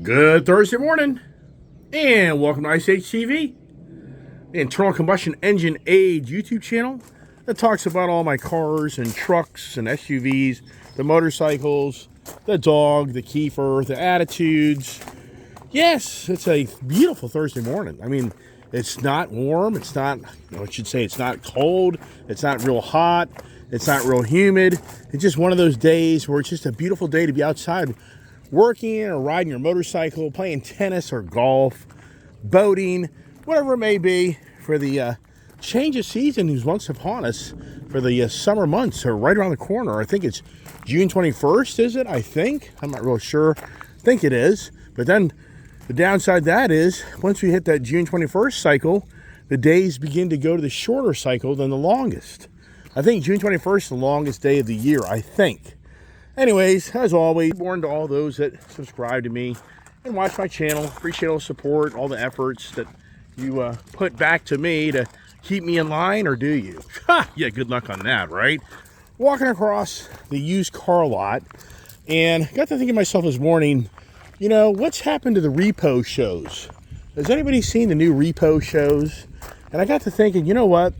Good Thursday morning, and welcome to Ice Age TV, the internal combustion engine age YouTube channel that talks about all my cars and trucks and SUVs, the motorcycles, the dog, the Kiefer, the attitudes. Yes, it's a beautiful Thursday morning. I mean, it's not warm, it's not, I should say it's not cold, it's not real hot, it's not real humid. It's just one of those days where it's just a beautiful day to be outside working or riding your motorcycle, playing tennis or golf, boating, whatever it may be, for the change of season who's once upon us, for the summer months are right around the corner. I think it's June 21st, is it? I think. I'm not real sure. I think it is. But then the downside of that is once we hit that June 21st cycle, the days begin to go to the shorter cycle than the longest. I think June 21st is the longest day of the year, I think. Anyways, as always, born to all those that subscribe to me and watch my channel. Appreciate all the support, all the efforts that you put back to me to keep me in line, or do you? Yeah, good luck on that, right? Walking across the used car lot and got to thinking to myself this morning, you know, what's happened to the repo shows? Has anybody seen the new repo shows? And I got to thinking, you know what?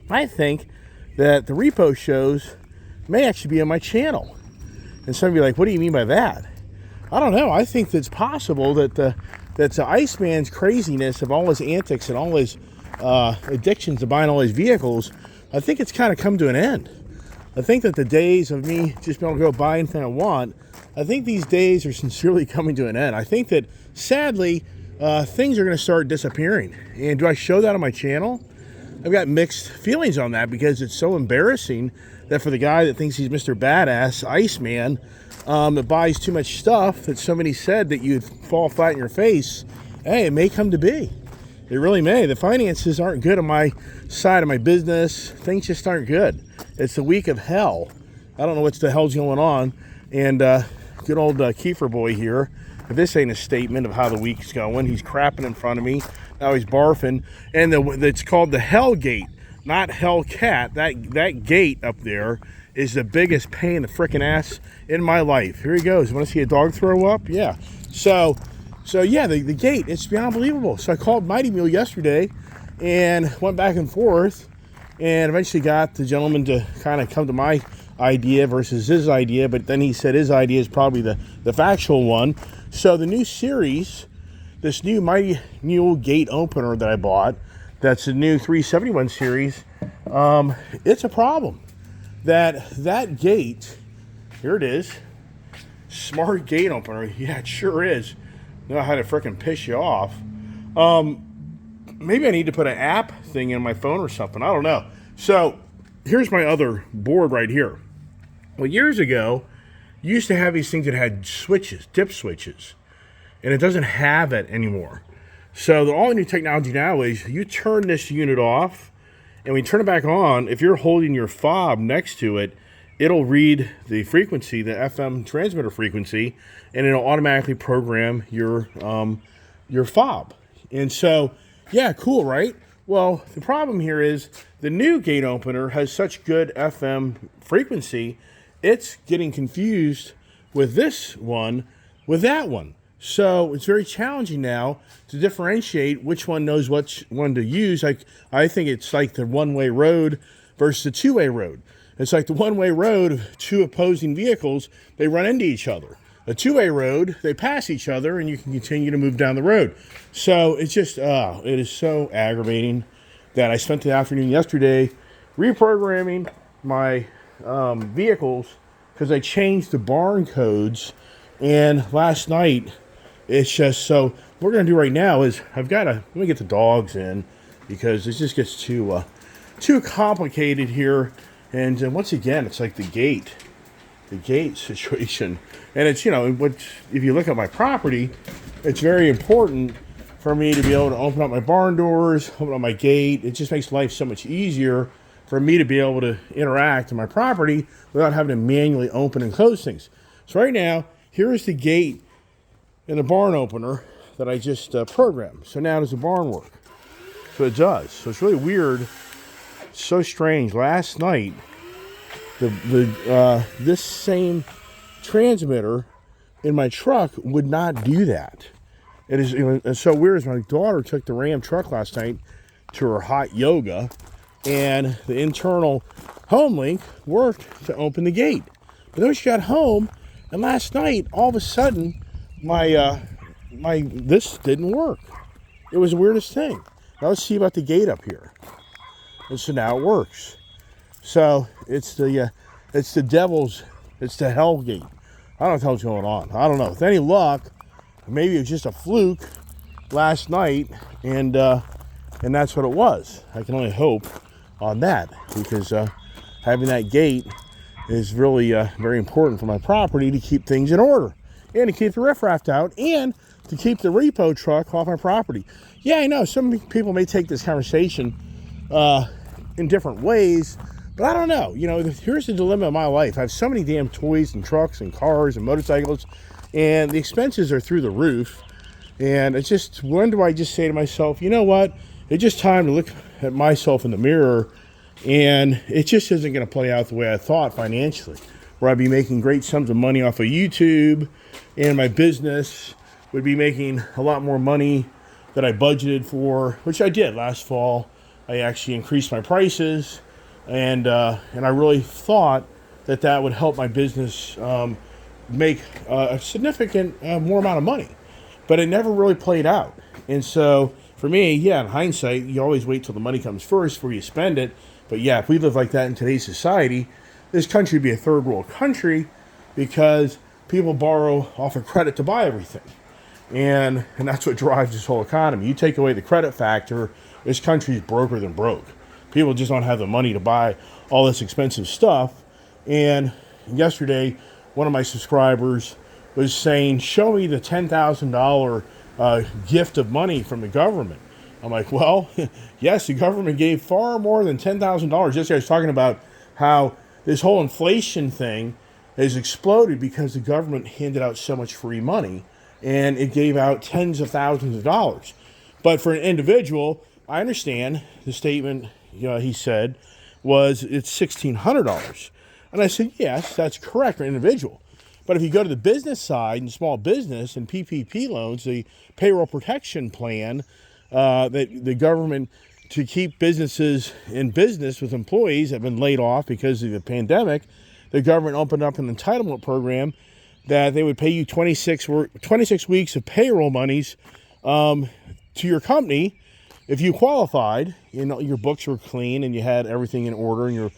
I think that the repo shows may actually be on my channel. And some of you are like, what do you mean by that? I don't know. I think that it's possible that the Iceman's craziness of all his antics and all his addictions to buying all his vehicles, I think it's kind of come to an end. I think that the days of me just being able to go buy anything I want, I think these days are sincerely coming to an end. I think that, sadly, things are going to start disappearing. And do I show that on my channel? I've got mixed feelings on that because it's so embarrassing that for the guy that thinks he's Mr. Badass, Iceman, that buys too much stuff that somebody said that you'd fall flat in your face, hey, it may come to be. It really may. The finances aren't good on my side of my business. Things just aren't good. It's the week of hell. I don't know what the hell's going on. And good old Kiefer boy here, if this ain't a statement of how the week's going, he's crapping in front of me. Now he's barfing. And it's called the Hell Gate, not Hellcat. That gate up there is the biggest pain in the frickin' ass in my life. Here he goes. You want to see a dog throw up? Yeah. So yeah, the gate, it's beyond unbelievable. So I called Mighty Mule yesterday and went back and forth and eventually got the gentleman to kind of come to my idea versus his idea, but then he said his idea is probably the factual one. So the new series, this new Mighty Mule gate opener that I bought, that's the new 371 series, it's a problem. That gate, here it is, smart gate opener, yeah, it sure is. Know how to frickin' piss you off. Maybe I need to put an app thing in my phone or something, I don't know. So here's my other board right here. Well, years ago, you used to have these things that had switches, dip switches, and it doesn't have it anymore. So all the new technology now is you turn this unit off, and when you turn it back on, if you're holding your fob next to it, it'll read the frequency, the FM transmitter frequency, and it'll automatically program your fob. And so, yeah, cool, right? Well, the problem here is the new gate opener has such good FM frequency, it's getting confused with this one with that one. So it's very challenging now to differentiate which one knows which one to use. I think it's like the one-way road versus the two-way road. It's like the one-way road of two opposing vehicles, they run into each other. A two-way road, they pass each other and you can continue to move down the road. So it's just, it is so aggravating that I spent the afternoon yesterday reprogramming my vehicles because I changed the barn codes. And last night, it's just, so what we're going to do right now is let me get the dogs in because this just gets too complicated here. And once again, it's like the gate situation. And it's, you know, if you look at my property, it's very important for me to be able to open up my barn doors, open up my gate. It just makes life so much easier for me to be able to interact in my property without having to manually open and close things. So right now, here is the gate and the barn opener that I just programmed. So now does the barn work? So it does. So it's really weird. It's so strange. Last night, this same transmitter in my truck would not do that. It was so weird. As my daughter took the Ram truck last night to her hot yoga, and the internal home link worked to open the gate. But then she got home, and last night, all of a sudden, my this didn't work. It was the weirdest thing. Now let's see about the gate up here. And so now it works. So it's the devil's, it's the hell gate. I don't know what the hell's going on. I don't know. With any luck, maybe it was just a fluke last night, and that's what it was. I can only hope on that, because having that gate is really very important for my property to keep things in order, and to keep the riffraff out, and to keep the repo truck off my property. Yeah, I know some people may take this conversation in different ways, but I don't know. Here's the dilemma of my life. I have so many damn toys and trucks and cars and motorcycles, and the expenses are through the roof. And it's just, when do I just say to myself, you know what? It's just time to look at myself in the mirror, and it just isn't going to play out the way I thought financially, where I'd be making great sums of money off of YouTube, and my business would be making a lot more money than I budgeted for, which I did last fall. I actually increased my prices, and I really thought that would help my business make a significant more amount of money. But it never really played out. And so for me, yeah, in hindsight, you always wait till the money comes first before you spend it. But yeah, if we live like that in today's society, this country would be a third world country, because people borrow off of credit to buy everything. And that's what drives this whole economy. You take away the credit factor, this country's broker than broke. People just don't have the money to buy all this expensive stuff. And yesterday, one of my subscribers was saying, show me the $10,000 gift of money from the government. I'm like, well, yes, the government gave far more than $10,000. Yesterday I was talking about how this whole inflation thing has exploded because the government handed out so much free money, and it gave out tens of thousands of dollars. But for an individual, I understand the statement he said was it's $1,600. And I said, yes, that's correct for an individual. But if you go to the business side and small business and PPP loans, the payroll protection plan that the government, to keep businesses in business with employees that have been laid off because of the pandemic, the government opened up an entitlement program that they would pay you 26 weeks of payroll monies to your company if you qualified. Your books were clean and you had everything in order, and you're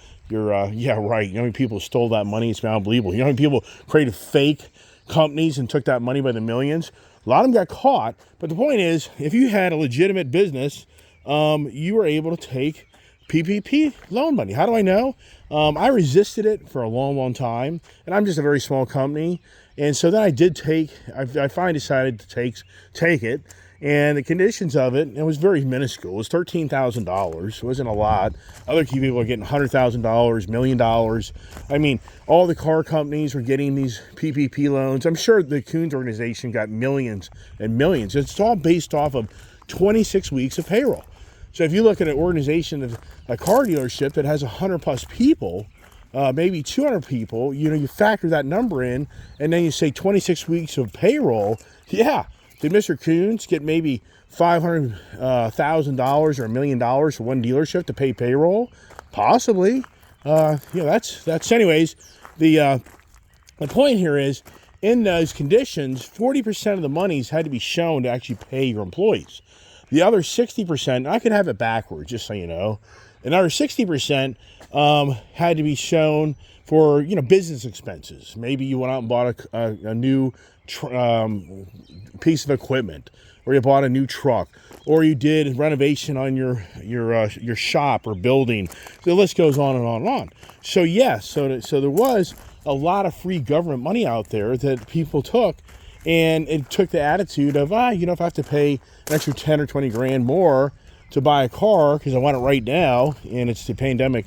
yeah, right. You know how many people stole that money? It's unbelievable. You know how many people created fake companies and took that money by the millions? A lot of them got caught. But the point is, if you had a legitimate business, you were able to take PPP loan money. How do I know? I resisted it for a long, long time, and I'm just a very small company. And so then I finally decided to take it. And the conditions of it was very minuscule. It was $13,000. It wasn't a lot. Other key people are getting $100,000, $1 million. I mean, all the car companies were getting these PPP loans. I'm sure the Coons organization got millions and millions. It's all based off of 26 weeks of payroll. So if you look at an organization of a car dealership that has 100 plus people, maybe 200 people, you factor that number in, and then you say 26 weeks of payroll. Yeah. Did Mr. Coons get maybe $500,000 or $1 million for one dealership to pay payroll? Possibly. That's anyways. The point here is, in those conditions, 40% of the monies had to be shown to actually pay your employees. The other 60%, I could have it backwards, just so you know. Another 60% had to be shown for business expenses. Maybe you went out and bought a new piece of equipment, or you bought a new truck, or you did renovation on your shop or building. The list goes on and on and on. So yes, so there was a lot of free government money out there that people took, and it took the attitude of if I have to pay an extra 10 or 20 grand more to buy a car because I want it right now, and it's the pandemic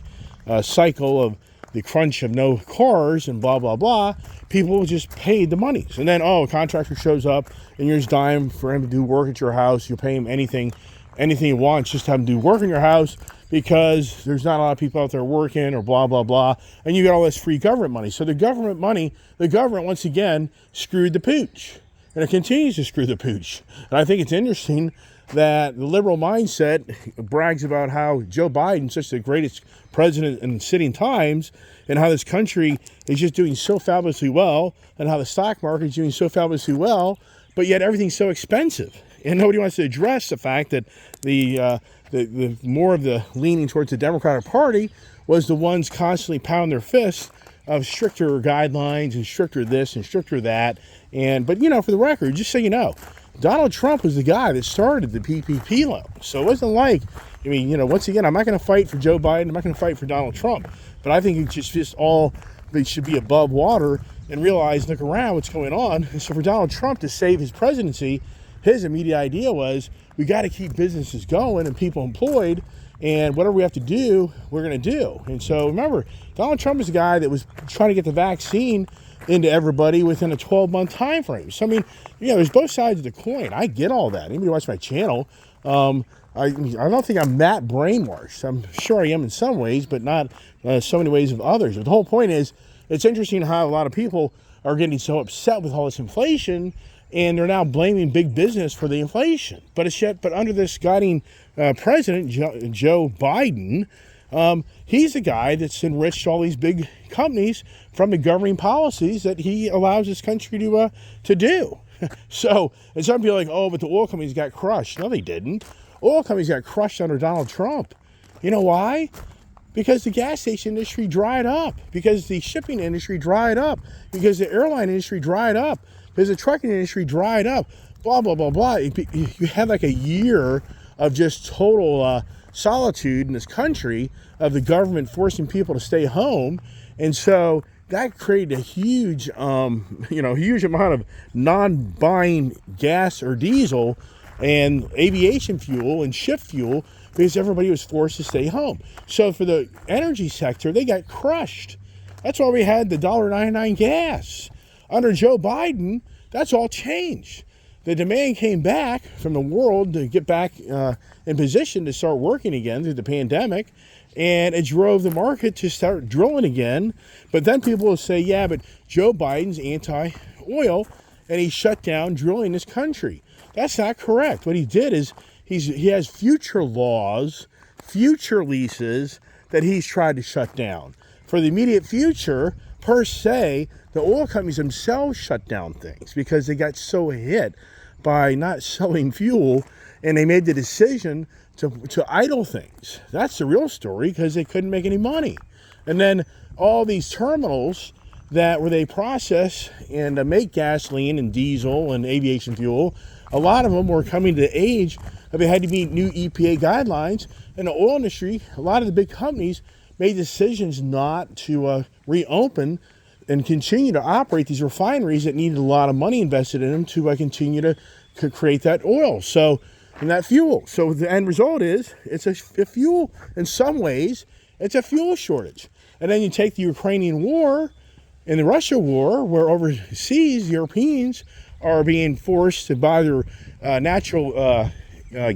cycle of the crunch of no cars and blah, blah, blah, people just paid the monies. And then, a contractor shows up and you're just dying for him to do work at your house. You'll pay him anything he wants just to have him do work in your house, because there's not a lot of people out there working or blah, blah, blah. And you got all this free government money. So the government money, the government once again screwed the pooch. And it continues to screw the pooch. And I think it's interesting that the liberal mindset brags about how Joe Biden's such the greatest president in sitting times, and how this country is just doing so fabulously well, and how the stock market is doing so fabulously well, but yet everything's so expensive. And nobody wants to address the fact that the more of the leaning towards the Democratic Party was the ones constantly pounding their fists of stricter guidelines and stricter this and stricter that. But for the record, just so you know, Donald Trump was the guy that started the PPP loan. So it wasn't like, once again, I'm not going to fight for Joe Biden. I'm not going to fight for Donald Trump. But I think it's just all, they should be above water and realize, look around what's going on. And so for Donald Trump to save his presidency, his immediate idea was, we got to keep businesses going and people employed, and whatever we have to do, we're going to do. And so remember, Donald Trump is the guy that was trying to get the vaccine into everybody within a 12-month time frame. So, there's both sides of the coin. I get all that. Anybody watch my channel, I don't think I'm that brainwashed. I'm sure I am in some ways, but not so many ways of others. But the whole point is, it's interesting how a lot of people are getting so upset with all this inflation, and they're now blaming big business for the inflation. But under this guiding president, Joe Biden, he's the guy that's enriched all these big companies from the governing policies that he allows this country to do. So, and some people are like, oh, but the oil companies got crushed. No, they didn't. Oil companies got crushed under Donald Trump. You know why? Because the gas station industry dried up, because the shipping industry dried up, because the airline industry dried up, because the trucking industry dried up, blah, blah, blah, blah. You had like a year of just total solitude in this country of the government forcing people to stay home. And so that created a huge, huge amount of non-buying gas or diesel and aviation fuel and ship fuel, because everybody was forced to stay home. So for the energy sector, they got crushed. That's why we had the $1.99 gas. Under Joe Biden, that's all changed. The demand came back from the world to get back in position to start working again through the pandemic, and it drove the market to start drilling again. But then people will say, yeah, but Joe Biden's anti-oil, and he shut down drilling in this country. That's not correct. What he did is he has future laws, future leases that he's tried to shut down. For the immediate future, per se, the oil companies themselves shut down things because they got so hit by not selling fuel, and they made the decision to idle things. That's the real story, because they couldn't make any money. And then all these terminals where they process and make gasoline and diesel and aviation fuel, a lot of them were coming to the age that they had to meet new EPA guidelines. In the oil industry, a lot of the big companies made decisions not to reopen and continue to operate these refineries that needed a lot of money invested in them to continue to create that oil. So, and that fuel. So the end result is it's a fuel, in some ways, it's a fuel shortage. And then you take the Ukrainian war and the Russia war, where overseas Europeans are being forced to buy their natural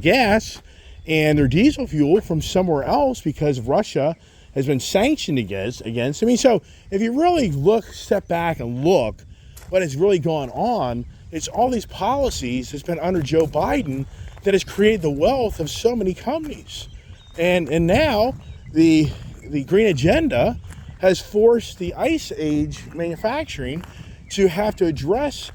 gas and their diesel fuel from somewhere else because Russia has been sanctioned against. So if you really step back and look what has really gone on, it's all these policies that's been under Joe Biden that has created the wealth of so many companies. And now the green agenda has forced the ice age manufacturing to have to address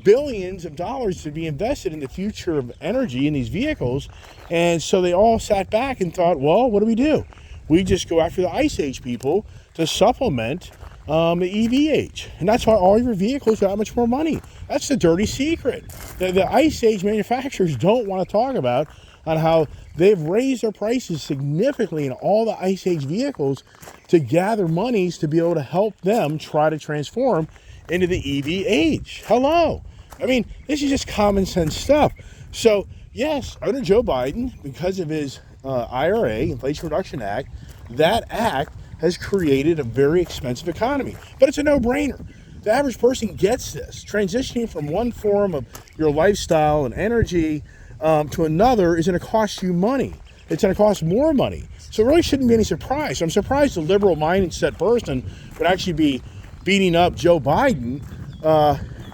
billions of dollars to be invested in the future of energy in these vehicles. And so they all sat back and thought, well, what do? We just go after the ice age people to supplement the EV age. And that's why all your vehicles got much more money. That's the dirty secret. The ice age manufacturers don't want to talk about on how they've raised their prices significantly in all the ice age vehicles to gather monies to be able to help them try to transform into the EV age. Hello. This is just common sense stuff. So yes, under Joe Biden, because of his IRA, Inflation Reduction Act, that act has created a very expensive economy. But it's a no-brainer. The average person gets this. Transitioning from one form of your lifestyle and energy to another is going to cost you money. it's going to cost more money. So it really shouldn't be any surprise. I'm surprised the liberal mindset person would actually be beating up Joe Biden.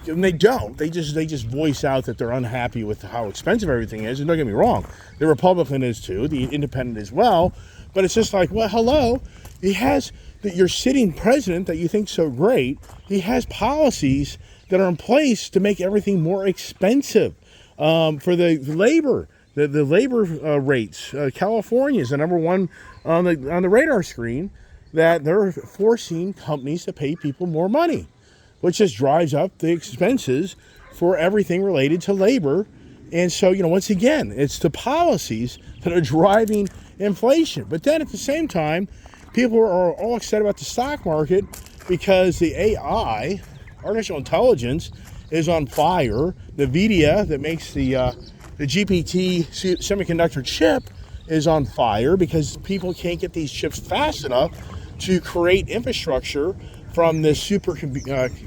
And they don't. They just voice out that they're unhappy with how expensive everything is. And don't get me wrong, the Republican is too, the Independent as well. But it's just like, well, hello, he has your sitting president that you think so great. He has policies that are in place to make everything more expensive for the labor. The labor rates. California is the number one on the radar screen, that they're forcing companies to pay people more money, which just drives up the expenses for everything related to labor. And so, once again, it's the policies that are driving inflation. But then at the same time, people are all excited about the stock market because the AI, artificial intelligence, is on fire. The NVIDIA that makes the GPT semiconductor chip is on fire because people can't get these chips fast enough to create infrastructure from the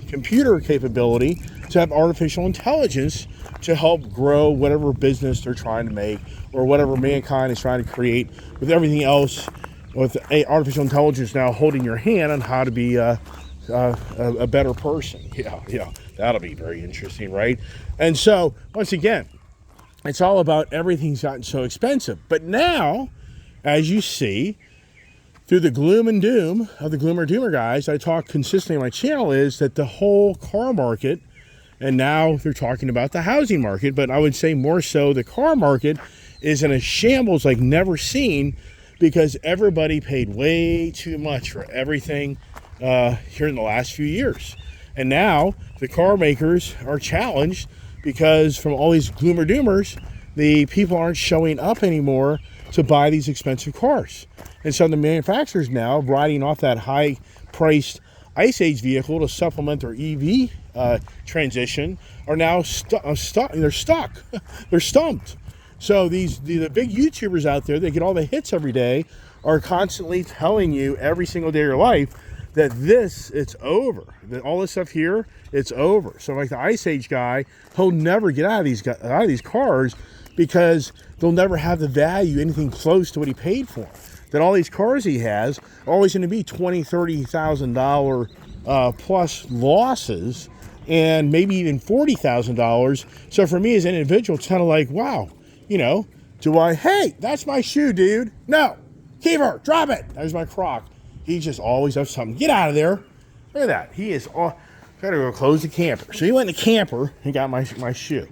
computer capability to have artificial intelligence to help grow whatever business they're trying to make or whatever mankind is trying to create, with everything else, with artificial intelligence now holding your hand on how to be a better person. Yeah, that'll be very interesting, right? And so, once again, it's all about everything's gotten so expensive. But now, as you see, through the gloom and doom of the gloomer doomer guys, I talk consistently on my channel, is that the whole car market, and now they're talking about the housing market, but I would say more so the car market is in a shambles like never seen, because everybody paid way too much for everything here in the last few years. And now the car makers are challenged because from all these gloomer doomers, the people aren't showing up anymore to buy these expensive cars. And so the manufacturers now, riding off that high-priced Ice Age vehicle to supplement their EV transition, are now stuck. They're stuck. They're stumped. So the big YouTubers out there that get all the hits every day are constantly telling you every single day of your life that it's over. That all this stuff here, it's over. So like the Ice Age guy, he'll never get out of these cars because they'll never have the value, anything close to what he paid for them. That all these cars he has are always going to be $20,000, $30,000 plus losses, and maybe even $40,000. So for me as an individual, it's kind of like, wow, hey, that's my shoe, dude. No, keep her, drop it. There's my Croc. He just always does something. Get out of there. Look at that. He is all, gotta go close the camper. So he went in the camper and got my shoe.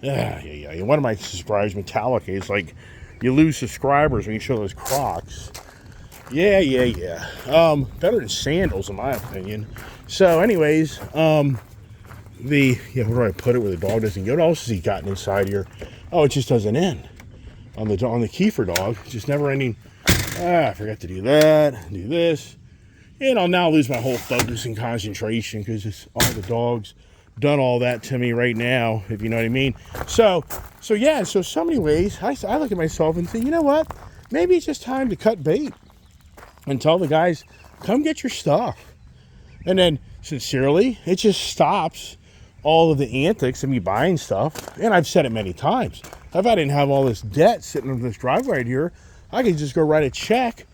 Yeah. One of my subscribers, Metallica, is like, you lose subscribers when you show those Crocs. Yeah. Better than sandals, in my opinion. So, anyways, where do I put it where the dog doesn't go? What else has he gotten inside here? Oh, it just doesn't end. On the Kiefer dog, it's just never ending. I forgot to do that, do this. And I'll now lose my whole focus and concentration because it's all the dogs done all that to me right now, if you know what I mean. So many ways, I look at myself and say, you know what? Maybe it's just time to cut bait and tell the guys, come get your stuff. And then, sincerely, it just stops all of the antics of me buying stuff. And I've said it many times. If I didn't have all this debt sitting on this driveway right here, I could just go write a check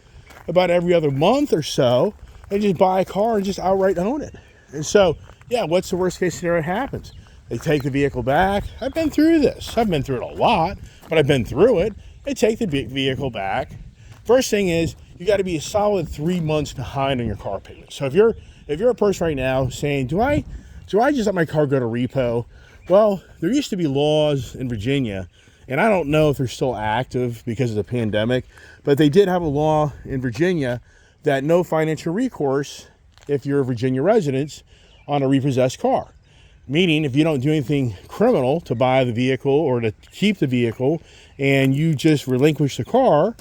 about every other month or so and just buy a car and just outright own it. And so, yeah, what's the worst case scenario that happens? They take the vehicle back. I've been through this. I've been through it a lot, but I've been through it. They take the vehicle back. First thing is, you got to be a solid 3 months behind on your car payment. So if you're a person right now saying, do I just let my car go to repo? Well, there used to be laws in Virginia, and I don't know if they're still active because of the pandemic, but they did have a law in Virginia that no financial recourse if you're a Virginia resident on a repossessed car. Meaning, if you don't do anything criminal to buy the vehicle or to keep the vehicle, and you just relinquish the car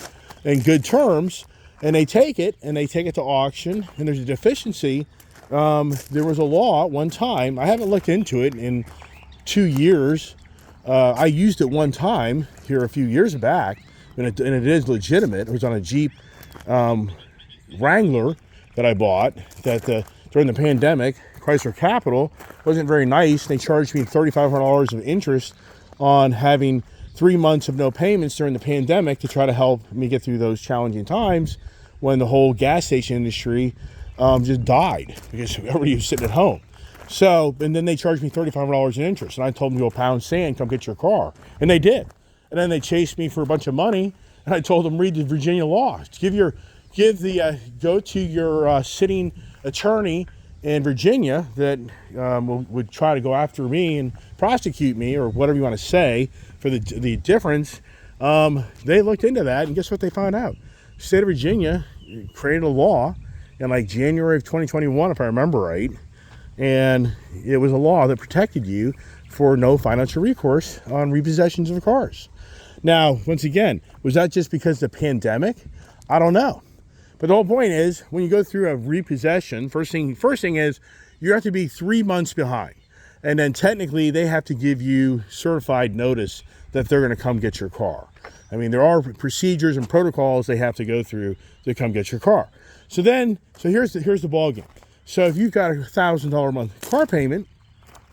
in good terms, and they take it to auction, and there's a deficiency. There was a law at one time. I haven't looked into it in 2 years. I used it one time here a few years back, and it is legitimate. It was on a Jeep Wrangler that I bought during the pandemic. Chrysler Capital wasn't very nice. They charged me $3,500 of interest on having 3 months of no payments during the pandemic to try to help me get through those challenging times when the whole gas station industry just died because everybody was sitting at home. So, and then they charged me $3,500 in interest, and I told them to go pound sand, come get your car, and they did. And then they chased me for a bunch of money, and I told them read the Virginia law. Go to your sitting attorney in Virginia that would try to go after me and prosecute me or whatever you want to say for the difference. They looked into that, and guess what they found out? The state of Virginia created a law in like January of 2021, if I remember right, and it was a law that protected you for no financial recourse on repossessions of cars. Now, once again, was that just because of the pandemic? I don't know. But the whole point is, when you go through a repossession, first thing is you have to be 3 months behind. And then technically they have to give you certified notice that they're going to come get your car. I mean, there are procedures and protocols they have to go through to come get your car. So here's the ball game. So if you've got a $1,000 a month car payment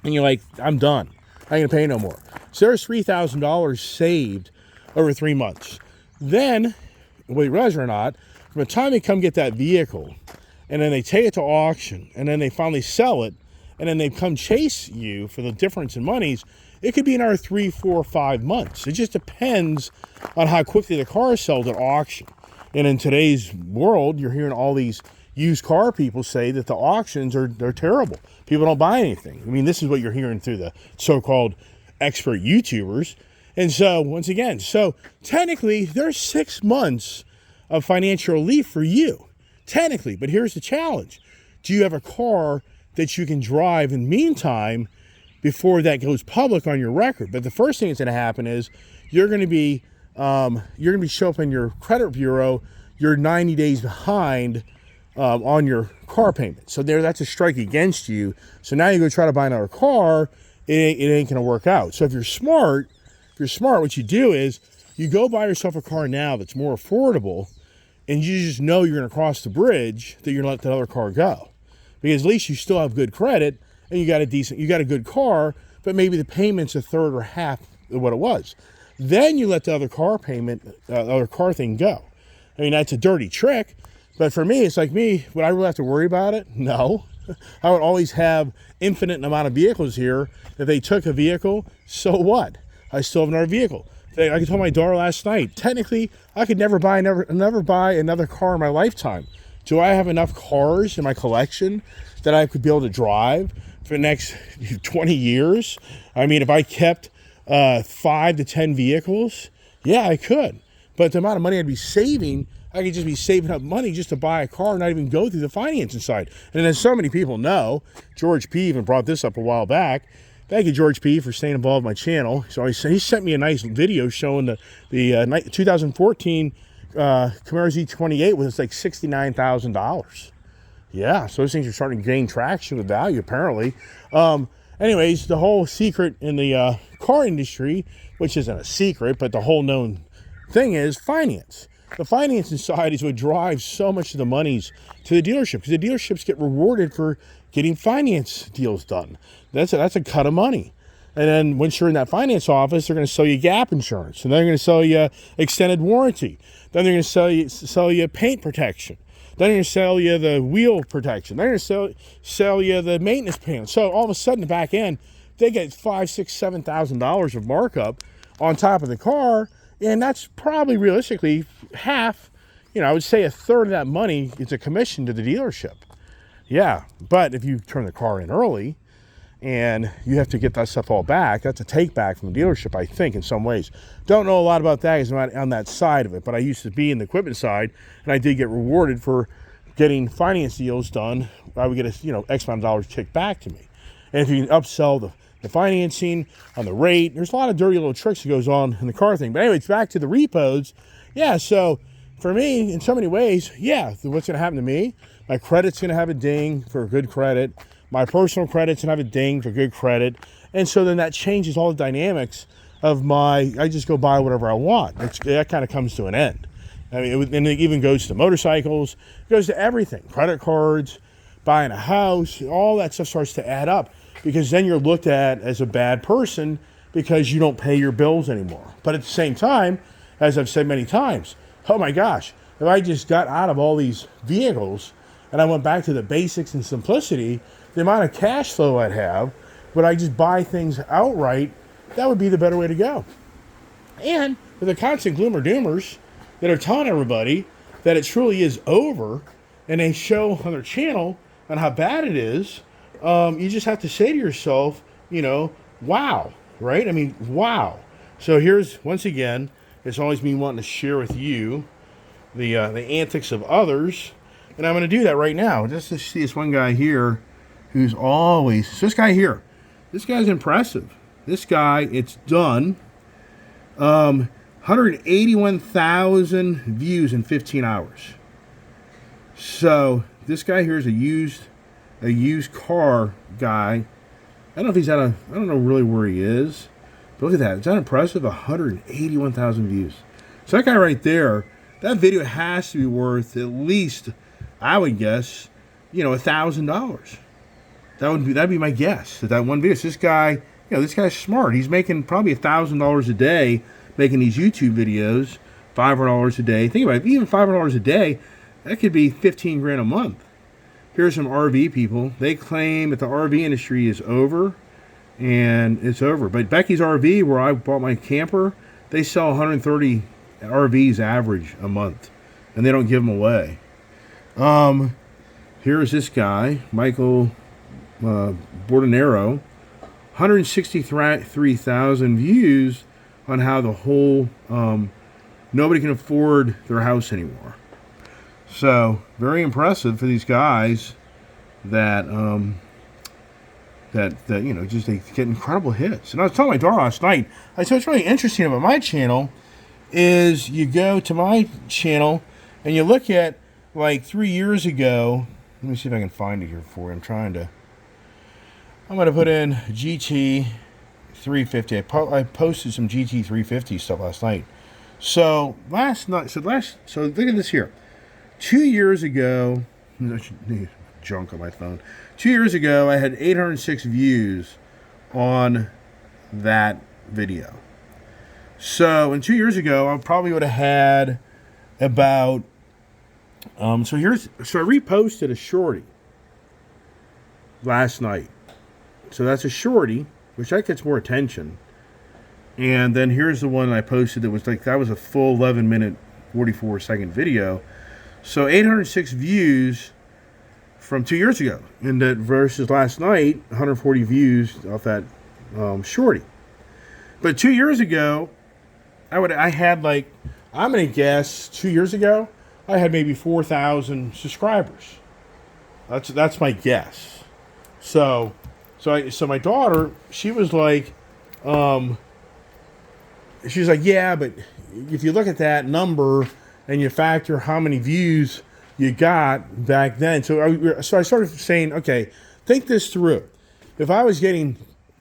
and you're like, I'm done, I ain't gonna pay no more. So there's $3,000 saved over 3 months. Then, whether you realize it or not, from the time they come get that vehicle, and then they take it to auction, and then they finally sell it, and then they come chase you for the difference in monies, it could be another 3, 4, 5 months. It just depends on how quickly the car is sold at auction. And in today's world, you're hearing all these used car people say that the auctions they're terrible. People don't buy anything. I mean, this is what you're hearing through the so-called expert YouTubers. And so, once again, technically, there's 6 months of financial relief for you. Technically, but here's the challenge. Do you have a car that you can drive in the meantime before that goes public on your record? But the first thing that's going to happen is you're going to be show up in your credit bureau. You're 90 days behind on your car payment. So that's a strike against you. So now you go try to buy another car, it ain't going to work out. So if you're smart, what you do is you go buy yourself a car now that's more affordable, and you just know you're going to cross the bridge that you're going to let that other car go. Because at least you still have good credit and you got a good car, but maybe the payment's a third or half of what it was. Then you let the other car thing go. I mean, that's a dirty trick, but for me, it's like me, would I really have to worry about it? No. I would always have infinite amount of vehicles here. If they took a vehicle, so what? I still have another vehicle. I told my daughter last night, technically, I could never buy another car in my lifetime. Do I have enough cars in my collection that I could be able to drive for the next 20 years? I mean, if I kept 5 to 10 vehicles, yeah, I could. But the amount of money I'd be saving, I could just be saving up money just to buy a car and not even go through the financing side. And as so many people know, George P. even brought this up a while back. Thank you, George P., for staying involved with my channel. So he sent me a nice video showing the 2014 Camaro Z28 was like $69,000. Yeah, so those things are starting to gain traction with value, apparently. Anyways, the whole secret in the car industry, which isn't a secret, but the whole known thing is finance. The financing side is what drives so much of the monies to the dealership, because the dealerships get rewarded for getting finance deals done. That's a cut of money. And then once you're in that finance office, they're going to sell you gap insurance, and then they're going to sell you extended warranty. Then they're going to sell you paint protection. Then they're going to sell you the wheel protection. They're going to sell you the maintenance panel. So all of a sudden, the back end, they get $5,000, $6,000, $7,000 of markup on top of the car, and that's probably realistically half. I would say a third of that money is a commission to the dealership. Yeah, but if you turn the car in early and you have to get that stuff all back, that's a take back from the dealership, I think, in some ways. Don't know a lot about that because I'm not on that side of it, but I used to be in the equipment side, and I did get rewarded for getting finance deals done. I would get X amount of dollars kicked back to me. And if you can upsell the financing on the rate, there's a lot of dirty little tricks that goes on in the car thing. But anyway, it's back to the repos. Yeah, so for me, in so many ways, yeah, what's going to happen to me? My credit's going to have a ding for good credit. My personal credit's going to have a ding for good credit. And so then that changes all the dynamics of I just go buy whatever I want. That kind of comes to an end. I mean, and it even goes to motorcycles. It goes to everything. Credit cards, buying a house, all that stuff starts to add up. Because then you're looked at as a bad person because you don't pay your bills anymore. But at the same time, as I've said many times, oh my gosh, if I just got out of all these vehicles and I went back to the basics and simplicity, the amount of cash flow I'd have, would I just buy things outright, that would be the better way to go. And with the constant gloomer doomers that are telling everybody that it truly is over, and they show on their channel on how bad it is, you just have to say to yourself, wow, right? I mean, wow. So here's, once again, it's always me wanting to share with you the antics of others, and I'm going to do that right now. Just to see this one guy here who's always, so this guy here, this guy's impressive. This guy, it's done 181,000 views in 15 hours. So this guy here is a used car guy. I don't know if he's I don't know really where he is. But look at that. Is that impressive? 181,000 views. So that guy right there, that video has to be worth at least, I would guess, $1,000. That'd be my guess. That one video. So this guy, this guy's smart. He's making probably $1,000 a day making these YouTube videos, $500 a day. Think about it, even $500 a day, that could be 15 grand a month. Here's some RV people. They claim that the RV industry is over, and it's over. But Becky's RV, where I bought my camper, they sell 130 RVs average a month, and they don't give them away. Here's this guy, Michael Bordenero, 163,000 views on how the whole nobody can afford their house anymore. So very impressive for these guys that just they get incredible hits. And I was telling my daughter last night, I said what's really interesting about my channel is you go to my channel and you look at like 3 years ago. Let me see if I can find it here for you. I'm going to put in GT 350. I posted some GT 350 stuff last night. So last night, so look at this here. 2 years ago, junk on my phone. 2 years ago, I had 806 views on that video. So, and 2 years ago, I probably would have had about. So I reposted a shorty last night. So that's a shorty, which that gets more attention. And then here's the one I posted that was a full 11-minute, 44-second video. So 806 views from 2 years ago, and that versus last night, 140 views off that shorty. But 2 years ago, I had like, I'm gonna guess 2 years ago, I had maybe 4,000 subscribers. That's my guess. So my daughter, she was like, yeah, but if you look at that number and you factor how many views you got back then. So I started saying, okay, think this through. If I was getting,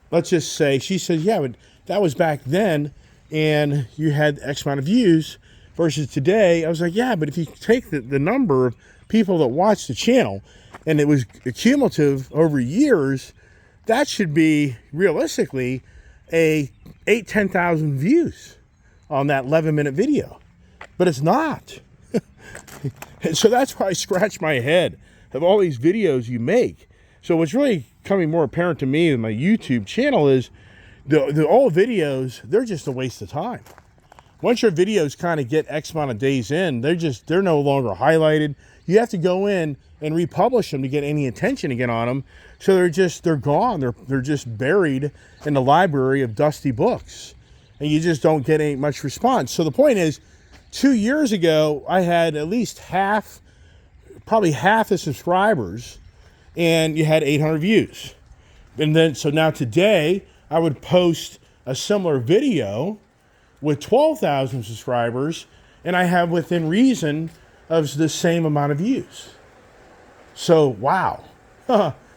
let's just say, she said, yeah, but that was back then and you had X amount of views versus today. I was like, yeah, but if you take the number of people that watch the channel and it was cumulative over years, that should be realistically 10,000 views on that 11-minute video. But it's not. And so that's why I scratch my head of all these videos you make. So what's really coming more apparent to me in my YouTube channel is the old videos, they're just a waste of time. Once your videos kind of get X amount of days in, they're no longer highlighted. You have to go in and republish them to get any attention again on them. So they're gone. They're just buried in the library of dusty books. And you just don't get any much response. So the point is, 2 years ago, I had at least probably half the subscribers, and you had 800 views. And then, so now today, I would post a similar video with 12,000 subscribers, and I have within reason of the same amount of views. So, wow.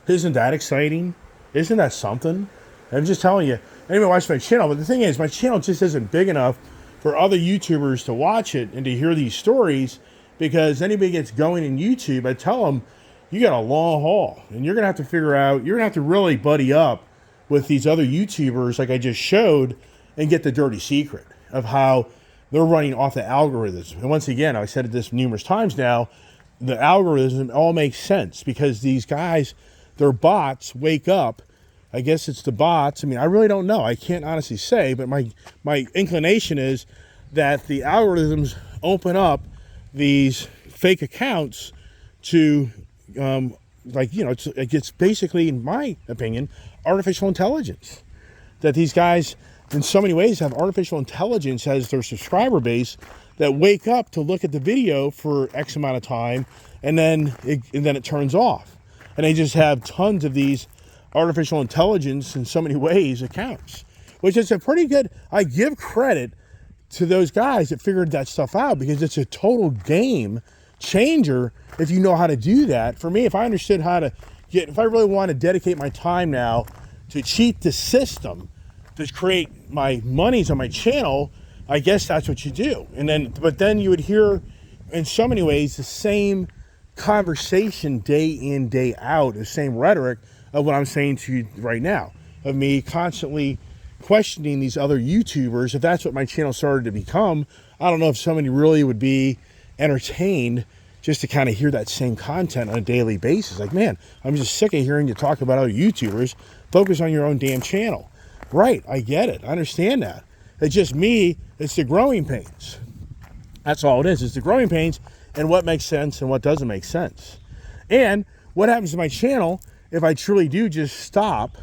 Isn't that exciting? Isn't that something? I'm just telling you, anyone watch my channel, but the thing is, my channel just isn't big enough for other YouTubers to watch it and to hear these stories, because anybody gets going in YouTube, I tell them, you got a long haul, and you're going to have to figure out, you're going to have to really buddy up with these other YouTubers like I just showed and get the dirty secret of how they're running off the algorithms. And once again, I said this numerous times now, the algorithm all makes sense because these guys, their bots wake up. I guess it's the bots. I mean, I really don't know. I can't honestly say, but my inclination is that the algorithms open up these fake accounts to, it's basically, in my opinion, artificial intelligence. That these guys, in so many ways, have artificial intelligence as their subscriber base that wake up to look at the video for X amount of time, and then it turns off. And they just have tons of these artificial intelligence in so many ways accounts, which is a pretty good, I give credit to those guys that figured that stuff out because it's a total game changer if you know how to do that. For me, if I understood how to if I really want to dedicate my time now to cheat the system to create my monies on my channel, I guess that's what you do. But then you would hear in so many ways the same conversation day in, day out, the same rhetoric of what I'm saying to you right now, of me constantly questioning these other YouTubers. If that's what my channel started to become, I don't know if somebody really would be entertained just to kind of hear that same content on a daily basis. Like, man, I'm just sick of hearing you talk about other YouTubers. Focus on your own damn channel. Right, I get it. I understand that. It's just me, it's the growing pains. That's all it is. It's the growing pains and what makes sense and what doesn't make sense. And what happens to my channel if I truly do just stop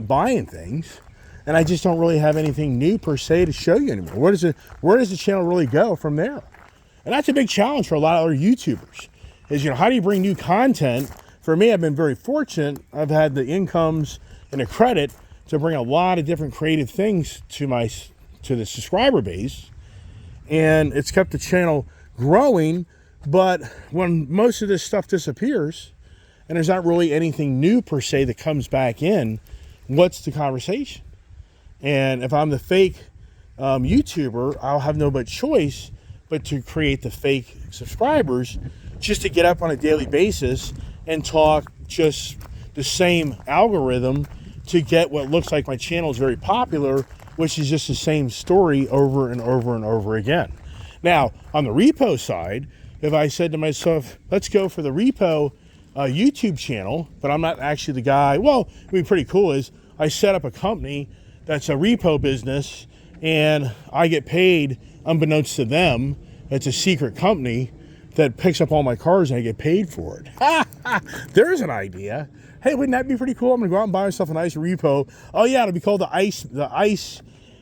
buying things and I just don't really have anything new per se to show you anymore? Where does the channel really go from there? And that's a big challenge for a lot of other YouTubers is, how do you bring new content? For me, I've been very fortunate. I've had the incomes and the credit to bring a lot of different creative things to the subscriber base. And it's kept the channel growing. But when most of this stuff disappears and there's not really anything new per se that comes back in, what's the conversation? And if I'm the fake YouTuber, I'll have no but choice but to create the fake subscribers just to get up on a daily basis and talk just the same algorithm to get what looks like my channel is very popular, which is just the same story over and over and over again. Now, on the repo side, if I said to myself, let's go for the repo YouTube channel, but I'm not actually the guy, well, it would be pretty cool is I set up a company that's a repo business and I get paid unbeknownst to them. It's a secret company that picks up all my cars and I get paid for it. There's an idea. Hey, wouldn't that be pretty cool? I'm gonna go out and buy myself an ice repo. Oh yeah, it'll be called the ice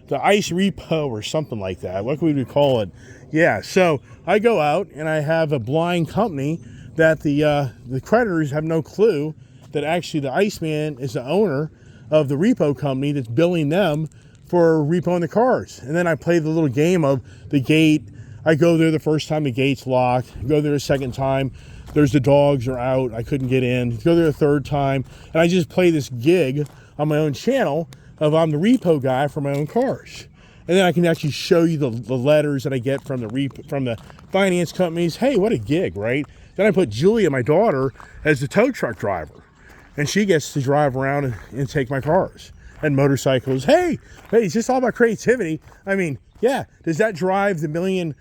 repo or something like that. What could we call it? Yeah, so I go out and I have a blind company that the creditors have no clue that actually the Iceman is the owner of the repo company that's billing them for repoing the cars. And then I play the little game of the gate. I go there the first time the gate's locked. Go there a second time, there's the dogs are out, I couldn't get in. Go there a third time, and I just play this gig on my own channel of I'm the repo guy for my own cars. And then I can actually show you the letters that I get from the finance companies. Hey, what a gig, right? Then I put Julia, my daughter, as the tow truck driver. And she gets to drive around and take my cars and motorcycles. Hey, it's just all about creativity. I mean, yeah, does that drive the million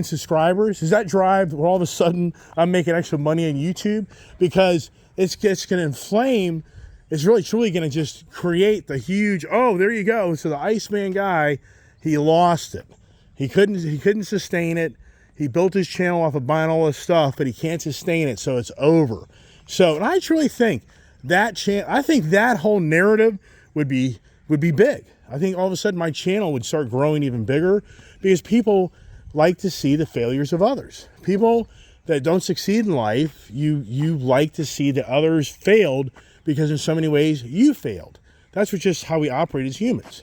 subscribers? Does that drive where all of a sudden I'm making extra money on YouTube? Because it's just going to inflame. It's really truly going to just create the huge, oh, there you go. So the Iceman guy, he lost it. He couldn't sustain it. He built his channel off of buying all this stuff, but he can't sustain it, so it's over. So, and I truly think I think that whole narrative would be big. I think all of a sudden my channel would start growing even bigger because people like to see the failures of others. People that don't succeed in life, you like to see that others failed because in so many ways you failed. That's just how we operate as humans.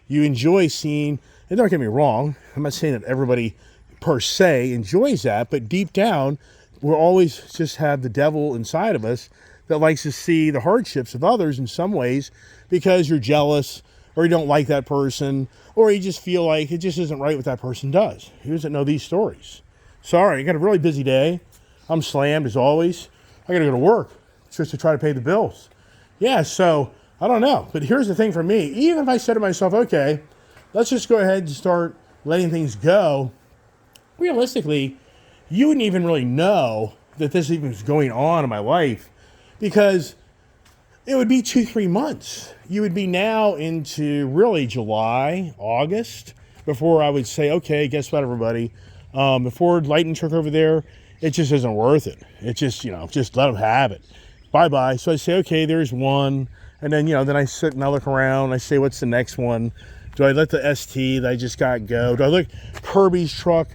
You enjoy seeing, and don't get me wrong, I'm not saying that everybody per se enjoys that, but deep down, we'll always just have the devil inside of us that likes to see the hardships of others in some ways because you're jealous or you don't like that person or you just feel like it just isn't right what that person does. Who doesn't know these stories? Sorry, I got a really busy day. I'm slammed as always. I got to go to work just to try to pay the bills. Yeah, so I don't know. But here's the thing for me. Even if I said to myself, okay, let's just go ahead and start letting things go, realistically, you wouldn't even really know that this even was going on in my life because it would be 2-3 months. You would be now into really July, August, before I would say, okay, guess what, everybody? The Ford Lightning truck over there, it just isn't worth it. It just, just let them have it. Bye-bye. So I say, okay, there's one. And then, then I sit and I look around. I say, what's the next one? Do I let the ST that I just got go? Do I let Kirby's truck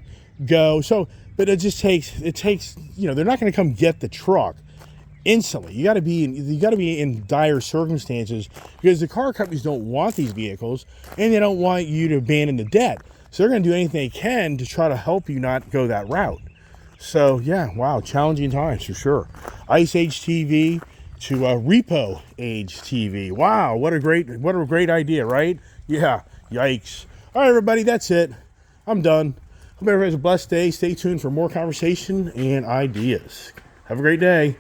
go? So, but it takes, they're not going to come get the truck instantly. You got to be in dire circumstances because the car companies don't want these vehicles and they don't want you to abandon the debt. So they're going to do anything they can to try to help you not go that route. So yeah, wow, challenging times for sure. Ice Age TV to Repo Age TV. Wow, what a great idea, right? Yeah, yikes. All right, everybody, that's it. I'm done. Hope everybody has a blessed day. Stay tuned for more conversation and ideas. Have a great day.